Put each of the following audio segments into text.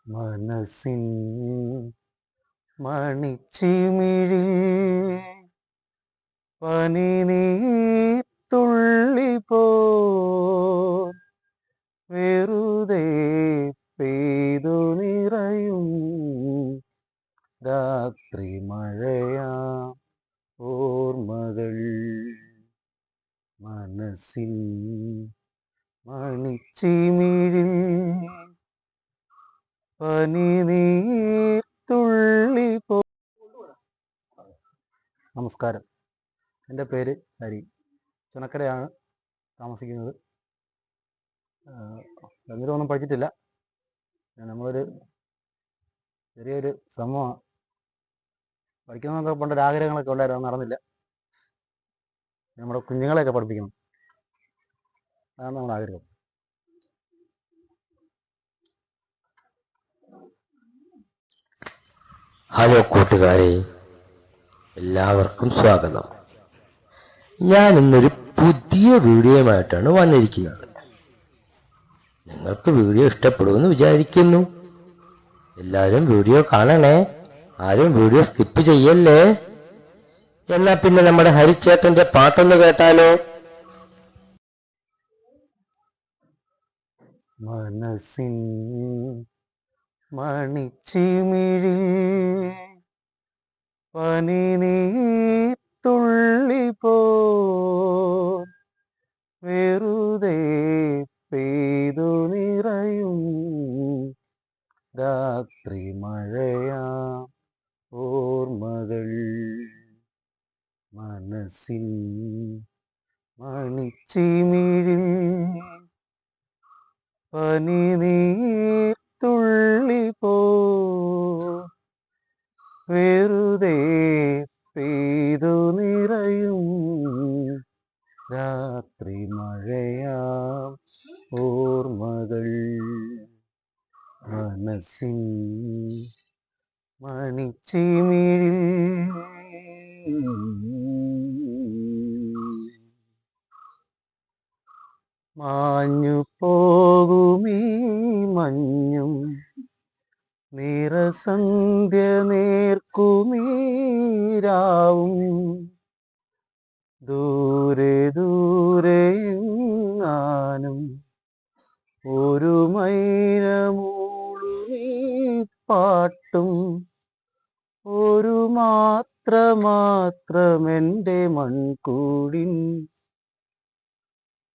മനസ്സിൻ മണിച്ചിമിഴിൽ പനിനീർത്തുള്ളി പോ വെറുതെ പെയ്തു നിറയും രാത്രി മഴയാ ഓർമ്മകൾ. മനസ്സിൻ മണിച്ചിമിഴിൽ പനിനീർത്തുള്ളി പോ. നമസ്കാരം, എൻ്റെ പേര് ഹരി. ചുനക്കരയാണ് താമസിക്കുന്നത്. എന്നിട്ടൊന്നും പഠിച്ചിട്ടില്ല. നമ്മളൊരു ചെറിയൊരു ശ്രമമാണ്. പഠിക്കണമെന്നൊക്കെ പണ്ടൊരു ആഗ്രഹങ്ങളൊക്കെ ഉണ്ടായിരുന്നു, നടന്നില്ല. നമ്മുടെ കുഞ്ഞുങ്ങളെയൊക്കെ പഠിപ്പിക്കണം, അതാണ് നമ്മുടെ ആഗ്രഹം. ഹലോ കൂട്ടുകാരെ, എല്ലാവർക്കും സ്വാഗതം. ഞാൻ ഇന്നൊരു പുതിയ വീഡിയോയുമായിട്ടാണ് വന്നിരിക്കുന്നത്. നിങ്ങൾക്ക് വീഡിയോ ഇഷ്ടപ്പെടുമെന്ന് വിചാരിക്കുന്നു. എല്ലാവരും വീഡിയോ കാണണേ, ആരും വീഡിയോ സ്കിപ്പ് ചെയ്യല്ലേ. എന്നാ പിന്നെ നമ്മുടെ ഹരിച്ചേട്ടന്റെ പാട്ടൊന്ന് കേട്ടാലോ? മനസ്സിൻ മണിച്ചിമിഴിൽ പനിനീർത്തുള്ളി പോ വെറുതെ പെയ്തു നിറയും രാത്രി മഴയാ ഓർമ്മകൾ. മനസ്സിൻ മണിച്ചിമിഴിൽ പനിനീർത്തുള്ളി പോ വെറുതെ പെയ്തു നിറയും രാത്രി മഴയാ ഓർമ്മകൾ. മനസ്സിൻ മണിച്ചിമിഴിൽ. മാഞ്ഞു പോകുമീ മഞ്ഞും നിറസന്ധ്യ നേർക്കുമീരാവും ദൂരെ ദൂരെയെങ്ങാനും ഒരു മൈന മൂളുമീ പാട്ടും ഒരു മാത്രമെൻ്റെ മൺകൂടിൻ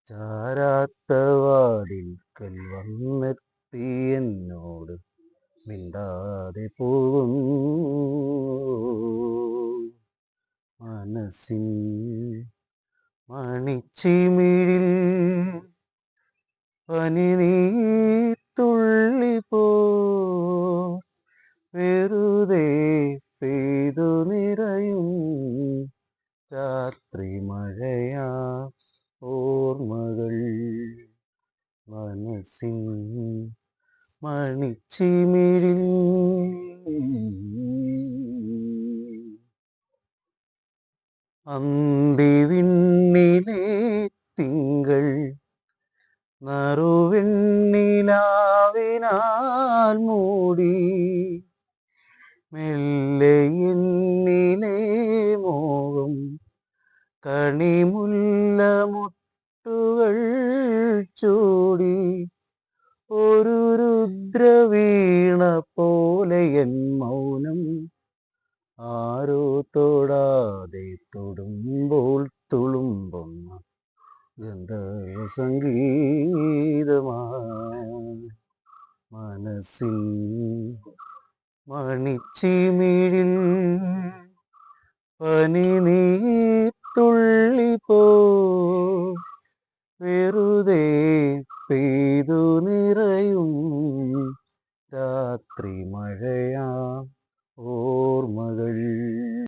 ചാരാത്ത വാതിൽക്കൽ വന്നെത്തി എന്നോട് മിണ്ടാതെ പോകും. മനസ്സിൻ മണിച്ചിമിഴിൽ പനിനീർത്തുള്ളി പോ വെറുതെ പെയ്തു നിറയും രാത്രി മഴയാ ഓർമ്മകൾ. മനസ്സിൻ മണിച്ചിമിഴിൽ. അന്തിവിണ്ണിലെ തിങ്കൾ നറുവെണ്ണിലാവിനാൽ മൂടി മെല്ലെ എന്നിലെ മോഹം കണിമുല്ല മുട്ടുകൾ ചൂടി ഒരു രുദ്രവീണ പോലെ എൻ മൗനം ആരോ തൊടാതെ തൊടുമ്പോൾ തുളുമ്പുന്ന ഗന്ധർവ സംഗീതമായി. മനസ്സിൻ മണിച്ചിമിഴിൽ പനിനീർത്തുള്ളി പോ വെറുതെ പെയ്തു നിറയും രാത്രി മഴയാ ഓർമ്മകൾ.